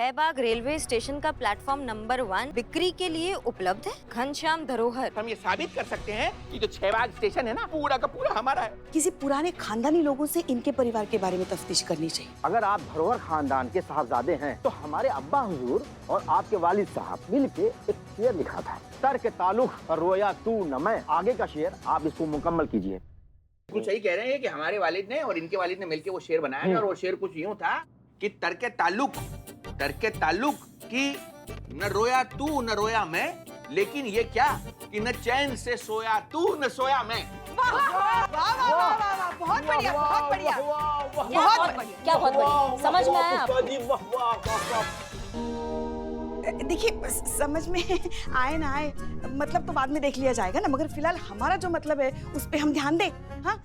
Sehwag railway station का platform number 1 बिक्री के लिए उपलब्ध है। घनश्याम धरोहर। हम ये साबित कर सकते हैं कि जो शहबाग स्टेशन है ना, पूरा का पूरा हमारा है। किसी पुराने खानदानी लोगों से इनके परिवार के बारे में तफ्तीश करनी चाहिए। अगर आप धरोहर खानदान के साहबजादे हैं तो हमारे अब्बा हुजूर और आपके वालिद साहब मिलके एक शेर लिखा था, सर के ताल्लुक रोया तू न मैं। आगे का शेर आप इसको मुकम्मल कीजिए। बिल्कुल सही कह रहे हैं कि हमारे वालिद ने और इनके वालिद ने मिलके वो शेर बनाया था, और वो शेर कुछ यूं था कि तर्के ताल्लुक की न रोया तू न रोया मैं, लेकिन ये क्या कि न चैन से सोया तू न सोया मैं। वाह वाह वाह वाह वाह, बहुत बढ़िया, बहुत बढ़िया, क्या बहुत बढ़िया, समझ में आया आपको? देखिए समझ में आए ना आए मतलब तो बाद में देख लिया जाएगा ना, मगर फिलहाल हमारा जो मतलब है उस पे हम ध्यान दें। हाँ,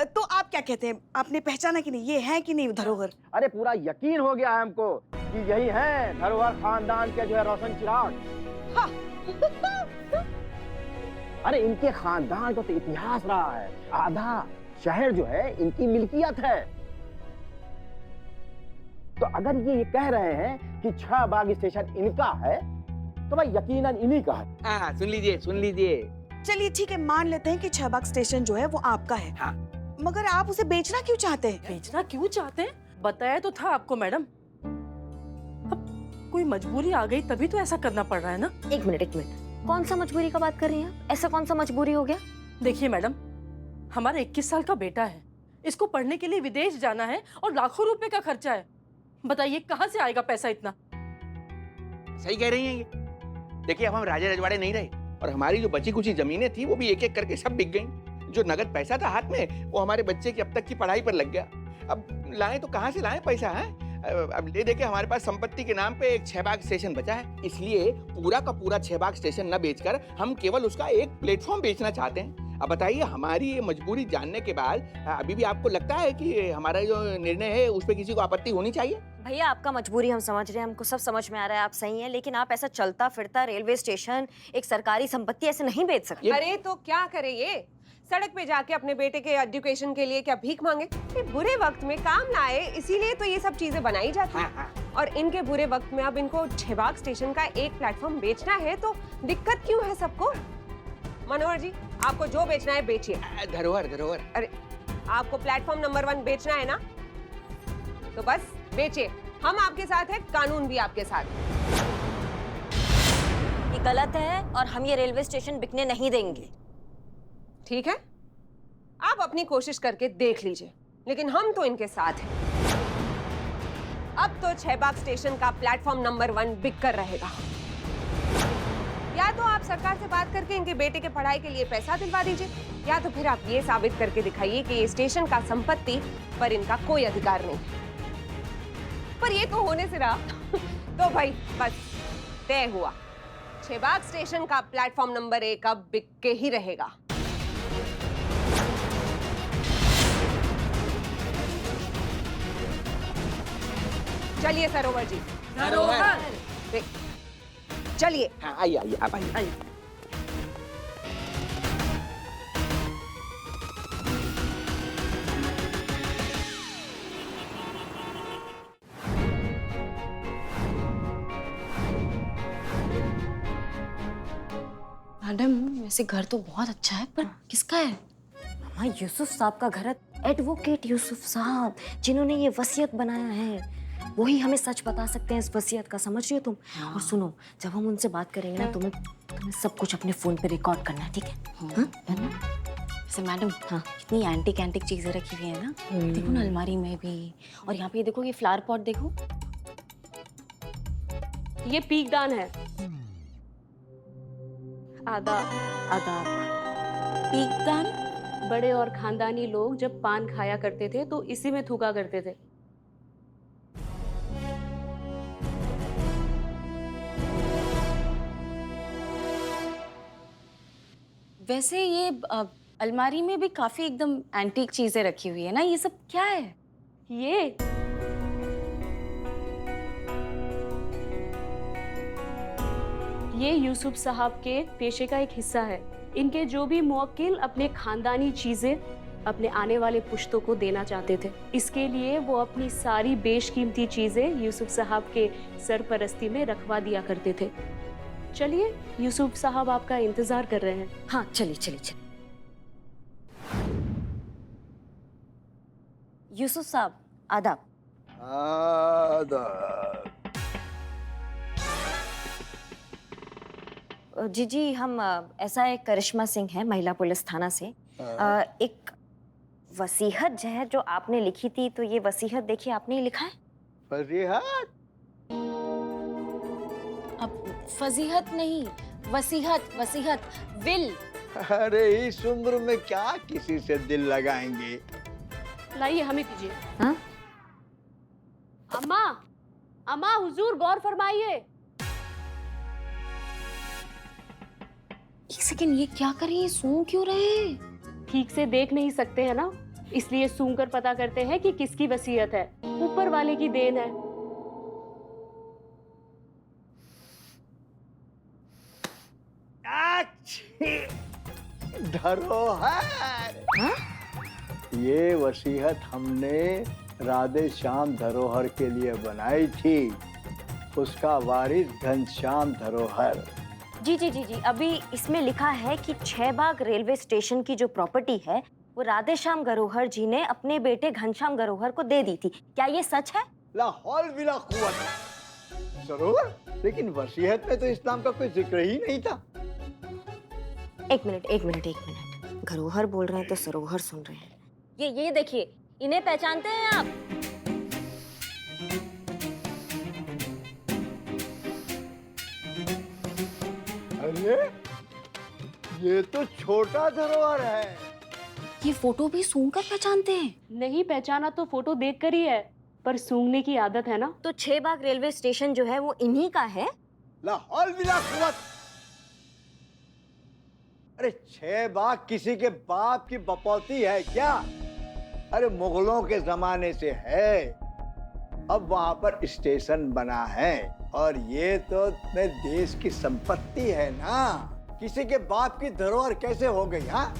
तो आप क्या कहते हैं, आपने पहचाना कि नहीं, ये है कि नहीं धरोहर? अरे पूरा यकीन हो गया है हमको कि यही है धरोहर खानदान के जो है रोशन चिराग। हाँ। अरे इनके खानदान का तो इतिहास रहा है, आधा शहर जो है इनकी मिल्कियत है। तो अगर ये कह रहे हैं कि शहबाग स्टेशन इनका है तो भाई यकीनन इन्हीं का है। हाँ, सुन लीजिए। चलिए ठीक है, मान लेते हैं कि शहबाग स्टेशन जो है वो आपका है। हाँ। मगर आप उसे बेचना क्यों चाहते हैं? बेचना क्यों चाहते हैं? बताया तो था आपको मैडम। अब कोई मजबूरी आ गई तभी तो ऐसा करना पड़ रहा है ना। एक मिनट, कौन सा मजबूरी का बात कर रही हैं? ऐसा कौन सा मजबूरी हो गया? देखिए मैडम, हमारा 21 साल का बेटा है, इसको पढ़ने के लिए विदेश जाना है और लाखों रुपए का खर्चा है। बताइए कहाँ से आएगा पैसा इतना? सही कह रही हैं ये। देखिए, अब हम राजे रजवाड़े नहीं रहे, और हमारी जो बची कुछ जमीनें थी वो भी एक एक करके सब बिक गईं। जो नगद पैसा था हाथ में, वो हमारे बच्चे की अब तक की पढ़ाई पर लग गया। अब लाएं तो कहाँ से लाएं पैसा है? अब ले देके हमारे पास संपत्ति के नाम पे एक शहबाग स्टेशन बचा है, इसलिए पूरा का पूरा शहबाग स्टेशन न बेचकर हम केवल उसका एक प्लेटफॉर्म बेचना चाहते हैं। अब बताइए, हमारी ये मजबूरी जानने के बाद अभी भी आपको लगता है कि हमारा जो निर्णय है उस पर किसी को आपत्ति होनी चाहिए? भैया, आपका मजबूरी हम समझ रहे हैं, हमको सब समझ में आ रहा है, आप सही हैं, लेकिन आप ऐसा चलता फिरता रेलवे स्टेशन, एक सरकारी संपत्ति ऐसे नहीं बेच सकते। अरे तो क्या करे ये? सड़क पे जाके अपने बेटे के एजुकेशन के लिए क्या भीख मांगे? ये बुरे वक्त में काम ना आए, इसीलिए तो ये सब चीजें बनाई जाती हैं। और इनके बुरे वक्त में अब इनको शहबाग स्टेशन का एक प्लेटफॉर्म बेचना है, तो दिक्कत क्यों है सबको? मनोहर जी, आपको जो बेचना है बेचिए। धरोहर। अरे, आपको प्लेटफॉर्म नंबर 1 बेचना है ना, तो बस बेचिए। हम आपके साथ हैं, कानून भी आपके साथ है। ये गलत है और हम ये रेलवे स्टेशन बिकने नहीं देंगे। ठीक है, आप अपनी कोशिश करके देख लीजिए, लेकिन हम तो इनके साथ हैं। अब तो शहबाग स्टेशन का प्लेटफॉर्म नंबर 1 बिक कर रहेगा। या तो आप सरकार से बात करके इनके बेटे के पढ़ाई के लिए पैसा दिलवा दीजिए, या तो फिर आप ये साबित करके दिखाइए कि ये स्टेशन का संपत्ति पर इनका कोई अधिकार नहीं है। पर ये तो होने से रहा। तो भाई बस तय हुआ, शहबाग स्टेशन का प्लेटफॉर्म नंबर 1 अब बिक के ही रहेगा। चलिए सरोवर जी, चलिए। हाँ, आइए आप आइए। मैडम, वैसे घर तो बहुत अच्छा है, पर किसका है? हाँ, यूसुफ साहब का घर है। एडवोकेट यूसुफ साहब, जिन्होंने ये वसीयत बनाया है, वही हमें सच बता सकते हैं इस वसीयत का, समझ रही हो तुम? और सुनो, जब हम उनसे बात करेंगे ना, तुम्हें सब कुछ अपने फोन पे रिकॉर्ड करना है, ठीक है? है ना? वैसे मैडम, हाँ, कितनी एंटिक चीजें रखी हुई है ना। देखो ना, अलमारी में भी, और यहाँ पे देखो, ये फ्लावर पॉट देखो। ये पीकदान है। आदाब। पीकदान? बड़े और खानदानी लोग जब पान खाया करते थे तो इसी में थूका करते थे। वैसे ये अलमारी में भी काफी एकदम एंटीक चीजें रखी हुई है ना, ये सब क्या है? ये यूसुफ साहब के पेशे का एक हिस्सा है। इनके जो भी मुवक्किल अपने खानदानी चीजें अपने आने वाले पुश्तों को देना चाहते थे। इसके लिए वो अपनी सारी बेशकीमती चीजें यूसुफ साहब के सरपरस्ती में रखवा दिया करते थे। चलिए, यूसुफ साहब आपका इंतजार कर रहे हैं। हाँ चलिए चलिए चलिए। यूसुफ साहब आदाब। जी हम ऐसा है करिश्मा सिंह है, महिला पुलिस थाना से। एक वसीहत जो है जो आपने लिखी थी, तो ये वसीहत देखिए आपने ही लिखा है। फजीहत? अब फजीहत नहीं, वसीहत, वसीहत, विल। अरे इस उम्र में क्या किसी से दिल लगाएंगे? लाइए, हमें दीजिए। हाँ? अम्मा, अम्मा हुजूर गौर फरमाइए। एक सेकंड, ये क्या कर रही है? सूंघ क्यों रहे हैं? ठीक से देख नहीं सकते हैं ना, इसलिए सूंघ कर पता करते हैं कि किसकी वसीयत है। ऊपर वाले की देन है। धरोहर। ये वसीयत हमने राधे श्याम धरोहर के लिए बनाई थी। उसका वारिस घनश्याम धरोहर। जी जी जी जी, अभी इसमें लिखा है कि 6 बाग रेलवे स्टेशन की जो प्रॉपर्टी है वो राधेश्याम धरोहर जी ने अपने बेटे घनश्याम धरोहर को दे दी थी। क्या ये सच है? लाहौल बिला कुव्वत। जरूर, लेकिन वसीयत में तो इस्लाम का कोई जिक्र ही नहीं था। एक मिनट एक मिनट एक मिनट, धरोहर बोल रहे हैं तो सरोहर सुन रहे हैं। ये देखिए, इन्हें पहचानते हैं आप? अरे ये तो छोटा धरोहर है। ये फोटो भी सूंघ कर पहचानते हैं? नहीं पहचाना तो फोटो देख कर ही है, पर सूंघने की आदत है ना। तो 6 बाग रेलवे स्टेशन जो है वो इन्हीं का है? लाहौल बिला कुव्वत। अरे 6 बाग किसी के बाप की बपौती है क्या? अरे मुगलों के जमाने से है। अब वहां पर स्टेशन बना है और ये तो अपने देश की संपत्ति है ना। किसी के बाप की धरोहर कैसे हो गई? हाँ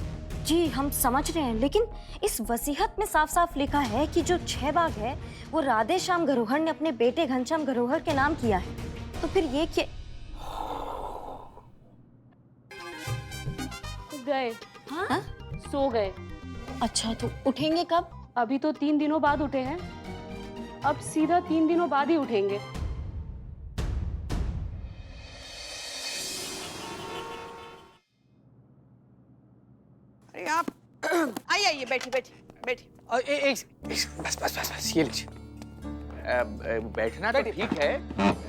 जी हम समझ रहे हैं, लेकिन इस वसीयत में साफ साफ लिखा है कि जो 6 बाग है वो राधेश्याम धरोहर ने अपने बेटे घनश्याम धरोहर के नाम किया है। तो फिर ये क्या? गए। हाँ? सो गए। अच्छा, तो उठेंगे कब? अभी तो 3 दिनों बाद उठे हैं, अब सीधा 3 दिनों बाद ही उठेंगे। अरे आप आइए आइए, बैठिए बैठिए बैठिए। और बस बस बस बस, ये लीजिए। बैठना तो ठीक है।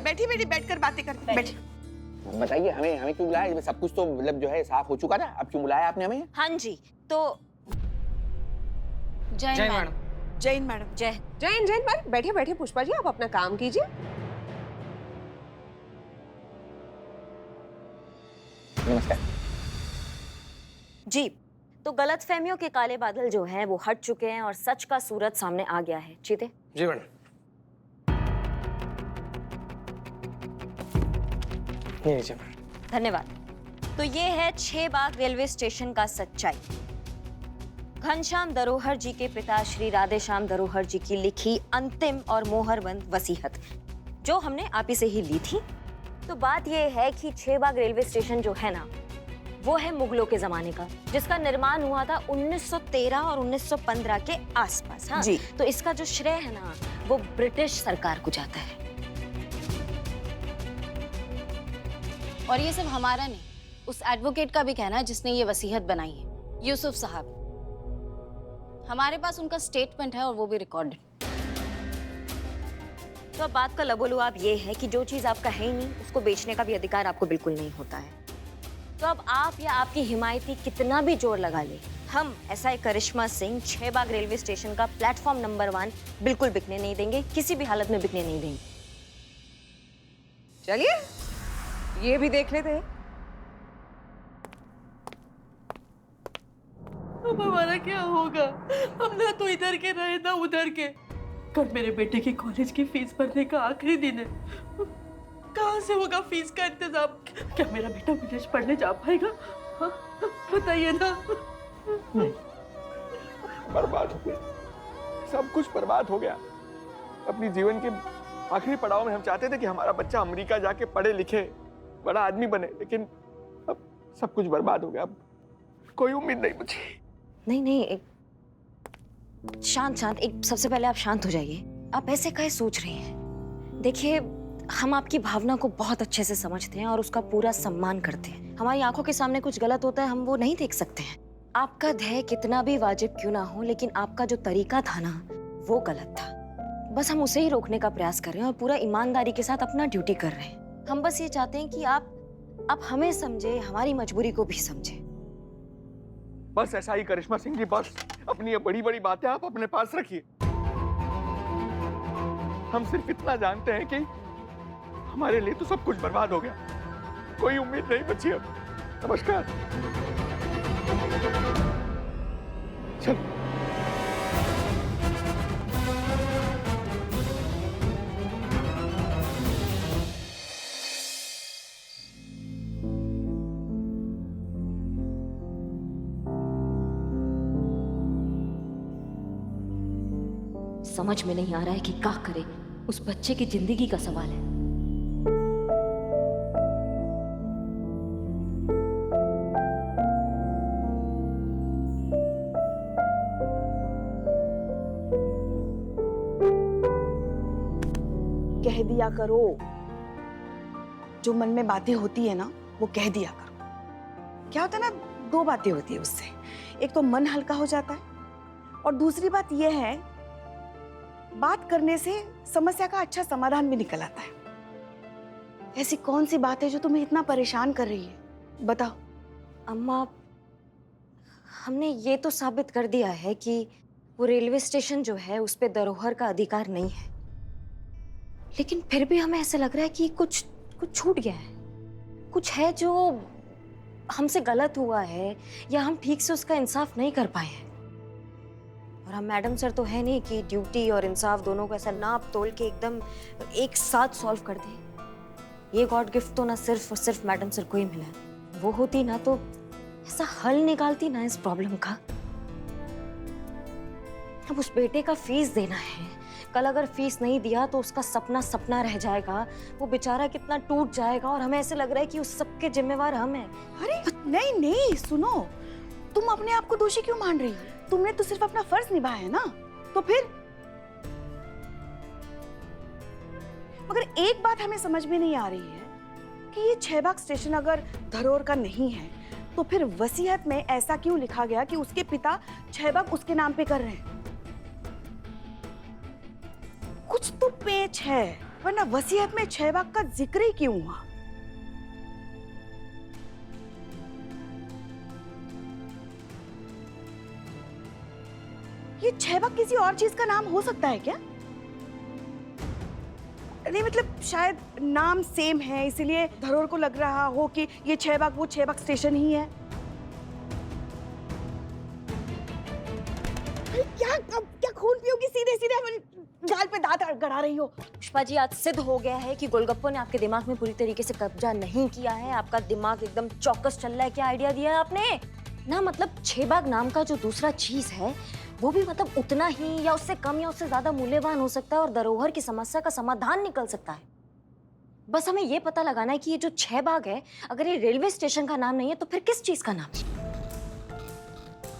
बैठिए बैठिए, बैठकर बातें करते हैं। बैठिए। बताइए, हमें क्यों बुलाया? सब कुछ तो मतलब जो है साफ हो चुका ना, अब क्यों बुलाया आपने हमें? हाँ जी, तो जय मैडम। जैन मैडम। जय जैन जैन मैडम, बैठिए बैठिए पुष्पा जी, आप अपना काम कीजिए। नमस्कार जी। तो गलतफहमियों के काले बादल जो हैं वो हट चुके हैं और सच का सूरज सामने आ गया है। चीते जी मैडम। धन्यवाद। तो ये है 6 बाग रेलवे स्टेशन का सच्चाई। घनश्याम धरोहर जी के पिता श्री राधेश्याम धरोहर जी की लिखी अंतिम और मोहरबंद वसीयत, जो हमने आप ही से ही ली थी। तो बात ये है कि 6 बाग रेलवे स्टेशन जो है ना, वो है मुगलों के जमाने का, जिसका निर्माण हुआ था 1913 और 1915 के आसपास। हाँ जी। तो इसका जो श्रेय है ना, वो ब्रिटिश सरकार को जाता है। और ये सिर्फ हमारा नहीं, उस एडवोकेट का भी कहना है जिसने ये वसीयत बनाई है, यूसुफ साहब। हमारे पास उनका स्टेटमेंट है और वो भी रिकॉर्डेड। तो अब बात का लबोलुआब ये है कि जो चीज आपका है ही नहीं, उसको बेचने का भी अधिकार आपको बिल्कुल नहीं होता है। तो अब आप या आपकी हिमायती कितना भी जोर लगा ले, हम एसआई करिश्मा सिंह 6 बाग रेलवे स्टेशन का प्लेटफॉर्म नंबर 1 बिल्कुल बिकने नहीं देंगे, किसी भी हालत में बिकने नहीं देंगे। चलिए ये भी देख लेते हैं। अब हमारा क्या होगा? हम ना तो इधर के रहे ना उधर के। कल मेरे बेटे की कॉलेज की फीस भरने का आखिरी दिन है। कहाँ से होगा फीस का इंतजाम? क्या मेरा बेटा विदेश पढ़ने जा पाएगा? हाँ, बताइए ना। बर्बाद हो गया, सब कुछ बर्बाद हो गया। अपनी जीवन के आखिरी पड़ाव में हम चाहते थे कि हमारा बच्चा अमेरिका जाके पढ़े लिखे बड़ा आदमी बने, लेकिन अब सब कुछ बर्बाद हो गया। अब कोई उम्मीद नहीं मुझे। नहीं नहीं, शांत शांत, एक सबसे पहले आप शांत हो जाइए। आप ऐसे काहे सोच रही हैं? देखिए, हम आपकी भावना को बहुत अच्छे से समझते हैं और उसका पूरा सम्मान करते हैं। हमारी आंखों के सामने कुछ गलत होता है, हम वो नहीं देख सकते हैं। आपका ध्येय कितना भी वाजिब क्यों ना हो, लेकिन आपका जो तरीका था ना, वो गलत था। बस हम उसे ही रोकने का प्रयास कर रहे हैं और पूरा ईमानदारी के साथ अपना ड्यूटी कर रहे हैं। हम बस ये चाहते हैं कि आप हमें समझे, हमारी मजबूरी को भी समझे। बस ऐसा ही करिश्मा सिंह जी, बस अपनी ये बड़ी बड़ी बातें आप अपने पास रखिए। हम सिर्फ इतना जानते हैं कि हमारे लिए तो सब कुछ बर्बाद हो गया, कोई उम्मीद नहीं बची अब। नमस्कार। चल। समझ में नहीं आ रहा है कि क्या करे। उस बच्चे की जिंदगी का सवाल है। कह दिया करो, जो मन में बातें होती है ना, वो कह दिया करो। क्या होता है ना, दो बातें होती है उससे। एक तो मन हल्का हो जाता है और दूसरी बात यह है, बात करने से समस्या का अच्छा समाधान भी निकल आता है। ऐसी कौन सी बात है जो तुम्हें इतना परेशान कर रही है, बताओ। अम्मा, हमने ये तो साबित कर दिया है कि वो रेलवे स्टेशन जो है उस पे धरोहर का अधिकार नहीं है, लेकिन फिर भी हमें ऐसा लग रहा है कि कुछ छूट गया है, कुछ है जो हमसे गलत हुआ है या हम ठीक से उसका इंसाफ नहीं कर पाए हैं। और हम मैडम सर तो है नहीं कि ड्यूटी और इंसाफ दोनों को ऐसा नाप तोल के एकदम एक साथ सॉल्व कर दें। ये गॉड गिफ्ट तो ना सिर्फ और सिर्फ मैडम सर को ही मिला है। वो होती ना तो ऐसा हल निकालती ना इस प्रॉब्लम का। अब उस बेटे का फीस देना है, कल अगर फीस नहीं दिया तो उसका सपना सपना रह जाएगा, वो बेचारा कितना टूट जाएगा और हमें ऐसे लग रहा है कि उस सब के जिम्मेवार हम हैं। अरे नहीं नहीं, सुनो, तुम अपने आप को दोषी क्यों मान रही हो? तुमने तो सिर्फ अपना फर्ज निभाया है ना, तो फिर? मगर एक बात हमें समझ में नहीं आ रही है कि ये 6 बाग स्टेशन अगर धरोहर का नहीं है, तो फिर वसीयत में ऐसा क्यों लिखा गया कि उसके पिता 6 बाग उसके नाम पे कर रहे हैं? कुछ तो पेच है, वरना वसीयत में 6 बाग का जिक्र ही क्यों हुआ? ये 6 बाग किसी और चीज का नाम हो सकता है क्या? नहीं मतलब शायद नाम सेम है, इसलिए धरोहर को लग रहा हो कि ये 6 बाग वो 6 बाग स्टेशन ही है। क्या खून पियोगी? सीधे सीधे हमारे गाल पे दांत गड़ा रही हो। पुष्पा जी, आज सिद्ध हो गया है कि गोलगप्पों ने आपके दिमाग में पूरी तरीके से कब्जा नहीं किया है। आपका दिमाग एकदम चौकस चल रहा है। क्या आइडिया दिया है आपने ना? मतलब 6 बाग नाम का जो दूसरा चीज है वो भी मतलब उतना ही या उससे कम या उससे ज्यादा मूल्यवान हो सकता है और धरोहर की समस्या का समाधान निकल सकता है। बस हमें ये पता लगाना है कि ये जो 6 बाग है, अगर ये रेलवे स्टेशन का नाम नहीं है तो फिर किस चीज का नाम है?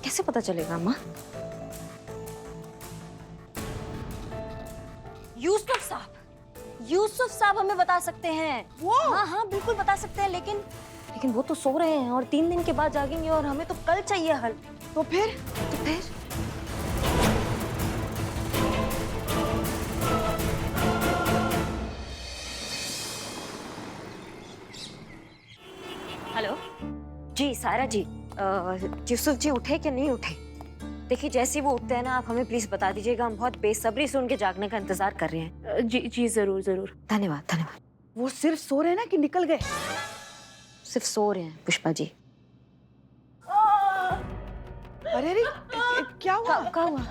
कैसे पता चलेगा अम्मा? यूसुफ साहब हमें बता सकते हैं। वो? हाँ बिल्कुल बता सकते हैं, लेकिन वो तो सो रहे हैं और 3 दिन के बाद जागेंगे और हमें तो कल चाहिए हल। तो फिर? हेलो जी, सारा जी, यूसुफ जी उठे कि नहीं उठे? देखिए, जैसे वो उठते हैं ना, आप हमें प्लीज बता दीजिएगा। हम बहुत बेसब्री से उनके जागने का इंतजार कर रहे हैं। जी जरूर जरूर। धन्यवाद धन्यवाद। वो सिर्फ सो रहे हैं ना कि निकल गए? सिर्फ सो रहे हैं पुष्पा जी। अरे अरे, क्या हुआ? क्या हुआ?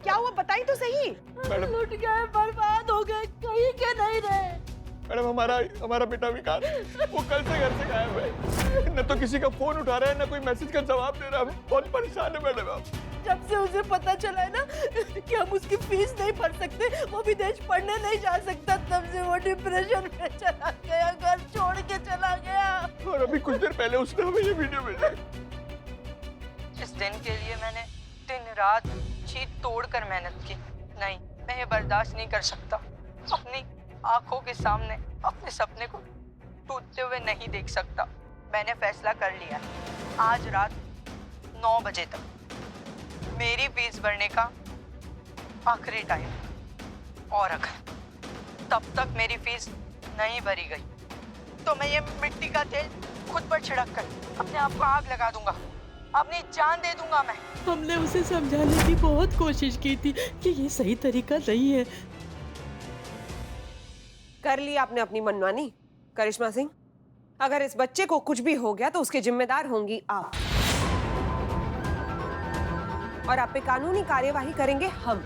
क्या हुआ बताइए तो सही। मैडम लुट गए, बर्बाद हो गए, कहीं के नहीं रहे। मैडम, हमारा बेटा विकास, वो कल से घर से गायब है। न तो किसी का फोन उठा रहा है, न कोई मैसेज का जवाब दे रहा है। हम बहुत परेशान है मैडम। जब से उसे पता चला है ना कि हम उसकी फीस नहीं भर सकते, वो विदेश पढ़ने नहीं जा सकता, तब से वो डिप्रेशन में चला गया, घर छोड़ के चला गया। और अभी कुछ देर पहले उसने हमें ये वीडियो भेजा। इस दिन के लिए मैंने दिन रात जी तोड़ कर मेहनत की। नहीं, मैं ये बर्दाश्त नहीं कर सकता। अपनी आंखों के सामने अपने सपने को टूटते हुए नहीं देख सकता। मैंने फैसला कर लिया, आज रात 9 बजे तक मेरी फीस भरने का आखिरी टाइम, और अगर तब तक मेरी फीस नहीं भरी गई तो मैं ये मिट्टी का तेल खुद पर छिड़क कर अपने आप को आग लगा दूंगा, अपनी जान दे दूंगा मैं। हमने उसे समझाने की बहुत कोशिश की थी कि ये सही तरीका नहीं है। कर ली आपने अपनी मनमानी। करिश्मा सिंह, अगर इस बच्चे को कुछ भी हो गया तो उसके जिम्मेदार होंगी आप, और आप पे कानूनी कार्यवाही करेंगे हम,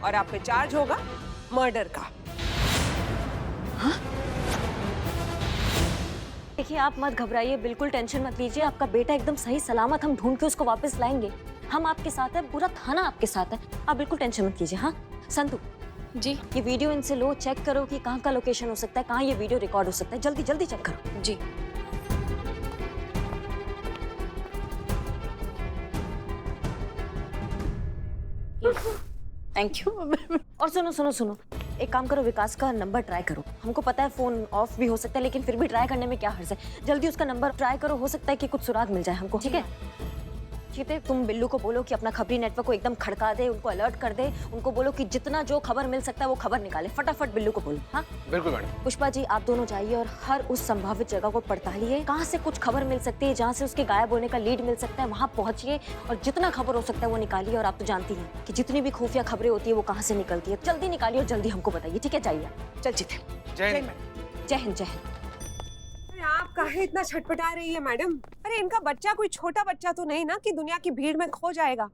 और आप पे चार्ज होगा मर्डर का। देखिए, आप मत घबराइए, बिल्कुल टेंशन मत लीजिए। आपका बेटा एकदम सही सलामत, हम ढूंढ के उसको वापस लाएंगे। हम आपके साथ हैं, पूरा थाना आपके साथ है। आप बिल्कुल टेंशन मत लीजिए। हाँ संतु जी ये वीडियो इनसे लो, चेक करो कि कहाँ का लोकेशन हो सकता है, कहाँ ये वीडियो रिकॉर्ड हो सकता है। जल्दी जल्दी चेक करो। जी। Thank you. और सुनो सुनो सुनो, एक काम करो, विकास का नंबर ट्राई करो। हमको पता है फोन ऑफ भी हो सकता है, लेकिन फिर भी ट्राई करने में क्या हर्ज है। जल्दी उसका नंबर ट्राई करो, हो सकता है कि कुछ सुराग मिल जाए हमको। ठीक है, ठीक है। तुम बिल्लू को बोलो कि अपना खबरी नेटवर्क को एकदम खड़का दे, उनको अलर्ट कर दे। उनको बोलो कि जितना जो खबर मिल सकता है वो खबर निकाले। फटाफट बिल्लू को बोलो। हाँ बिल्कुल मैडम। पुष्पा जी, आप दोनों जाइए और हर उस संभावित जगह को पड़तालिए। कहाँ से कुछ खबर मिल सकती है, जहाँ से उसके गायब होने का लीड मिल सकता है, वहाँ पहुंचिए और जितना खबर हो सकता है वो निकालिए। और आप तो जानती हैं कि जितनी भी खुफिया खबरें होती है वो कहाँ से निकलती है। जल्दी निकालिए और जल्दी हमको बताइए। ठीक है, जाइए। चल जीते। जय हिंद। जय हिंद। जय हिंद। आप काहे इतना छटपटा रही है मैडम? अरे इनका बच्चा कोई छोटा बच्चा तो नहीं ना कि दुनिया की भीड़ में खो जाएगा।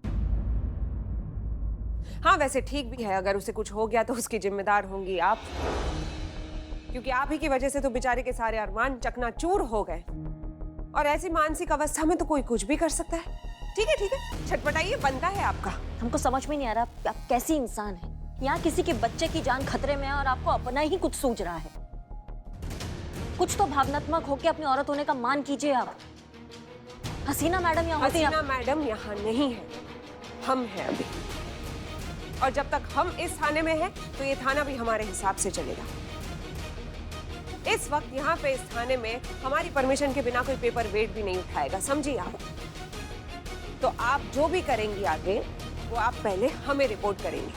हाँ वैसे ठीक भी है, अगर उसे कुछ हो गया तो उसकी जिम्मेदार होंगी आप, क्योंकि आप ही की वजह से तो बेचारे के सारे अरमान चकनाचूर हो गए। और ऐसी मानसिक अवस्था में तो कोई कुछ भी कर सकता है। ठीक है, छटपटाइए, बनता है आपका। हमको समझ में नहीं आ रहा आप कैसी इंसान है। यहाँ किसी के बच्चे की जान खतरे में है और आपको अपना ही कुछ सूझ रहा है। कुछ तो भावनात्मक होके अपनी औरत होने का मान कीजिए आप। हसीना मैडम यहाँ होती हैं। हसीना मैडम यहाँ नहीं है, हम हैं अभी। और जब तक हम इस थाने में हैं, तो ये थाना भी हमारे हिसाब से चलेगा। इस वक्त यहाँ पे इस थाने में हमारी परमिशन के बिना कोई पेपर वेट भी नहीं उठाएगा, समझिए आप। तो आप जो भी करेंगी आगे, वो आप पहले हमें रिपोर्ट करेंगी।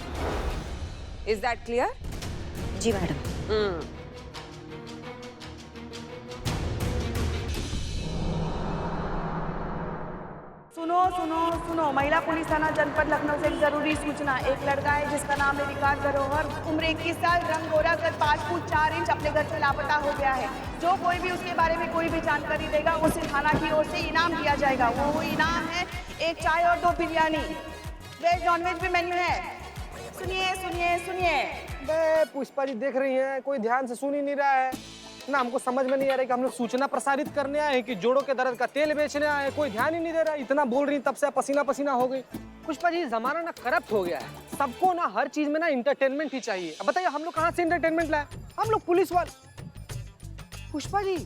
Is that clear? जी मैडम। सुनो सुनो सुनो, महिला पुलिस थाना जनपद लखनऊ से एक जरूरी सूचना। एक लड़का है जिसका नाम है विकास धरोहर, उम्र 21 साल, रंग गोरा, कद 5 फुट 4 इंच, अपने घर से लापता हो गया है। जो कोई भी उसके बारे में कोई भी जानकारी देगा, उसे थाना की ओर से इनाम दिया जाएगा। वो इनाम है 1 चाय और 2 बिरयानी। वेज नॉन वेज भी मेन्यू है। सुनिए सुनिए सुनिए। पुष्पा जी देख रही हैं, कोई ध्यान से सुन ही नहीं रहा है ना। हमको समझ में नहीं आ रहा है कि हम लोग सूचना प्रसारित करने आए हैं कि जोड़ों के दर्द का तेल बेचने आए हैं। कोई ध्यान ही नहीं दे रहा है। इतना बोल रही तब से पसीना पसीना हो गई। पुष्पा जी, जमाना ना करप्ट हो गया है। सबको ना हर चीज में ना इंटरटेनमेंट ही चाहिए। अब बताइए हम लोग कहाँ से इंटरटेनमेंट लाए? हम लोग पुलिस वाले। पुष्पा जी,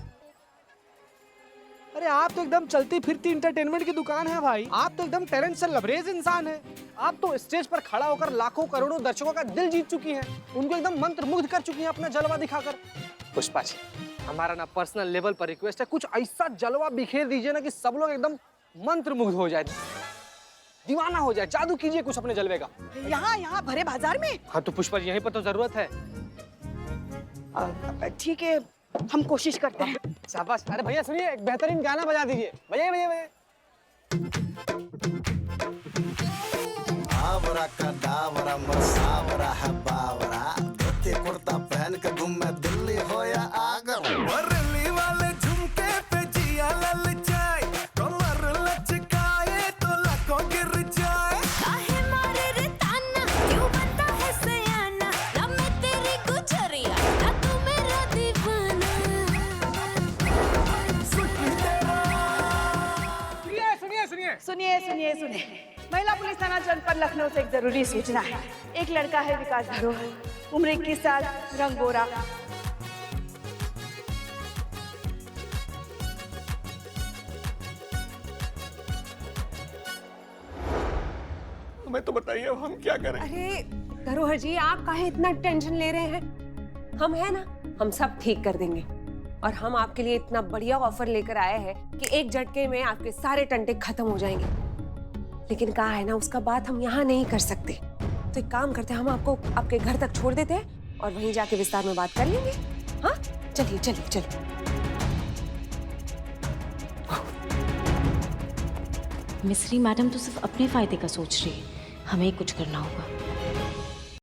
अरे आप तो एकदम चलती फिरती इंटरटेनमेंट की दुकान है भाई। आप तो एकदम टैलेंट से लबरेज इंसान है। आप तो स्टेज पर खड़ा होकर लाखों करोड़ों दर्शकों का दिल जीत चुकी हैं, उनको एकदम मंत्रमुग्ध कर चुकी हैं अपना जलवा दिखाकर। पुष्पा जी, हमारा ना पर्सनल लेवल पर रिक्वेस्ट है, कुछ ऐसा जलवा बिखेर दीजिए ना कि सब लोग एकदम मंत्रमुग्ध हो जाए, दीवाना हो जाए। जादू कीजिए कुछ अपने जलवे का। यहाँ भरे बाजार में? हाँ तो पुष्पा जी, यहीं पर तो जरूरत है। ठीक है, हम कोशिश करते हैं। शाबाश। अरे भैया सुनिए, एक बेहतरीन गाना बजा दीजिए। भैया भैया भैया। आवरा का दावरा मसावरा है बावरा, धोती कुर्ता पहन के घूमे दिल्ली हो या आगरा। बरेली वाले झुमके पे जिया ललचाए, कमर लचकाए तो लाखों गिर जाए। काहे मारे रे ताना, क्यों बनता है सयाना, ना मैं तेरी गुजरिया, ना तू मेरा दीवाना। सुनिए सुनिए सुनिए सुनिए सुनिए सुनिए। महिला मेहसाना जनपद लखनऊ से एक जरूरी सूचना है। एक लड़का है विकास धरोहर, उम्र 21 साल, रंग गोरा। हमें तो बताइए हम क्या करें। अरे धरोहर जी, आप काहे इतना टेंशन ले रहे हैं? हम है ना, हम सब ठीक कर देंगे। और हम आपके लिए इतना बढ़िया ऑफर लेकर आए हैं कि एक झटके में आपके सारे टंटे खत्म हो जाएंगे। लेकिन कहा है ना, उसका बात हम यहाँ नहीं कर सकते। तो एक काम करते हैं, हम आपको आपके घर तक छोड़ देते हैं और वहीं जाके विस्तार में बात कर लेंगे। हाँ, चलिए चलिए चलिए। मिस्री मैडम तो सिर्फ अपने फायदे का सोच रही है, हमें ही कुछ करना होगा।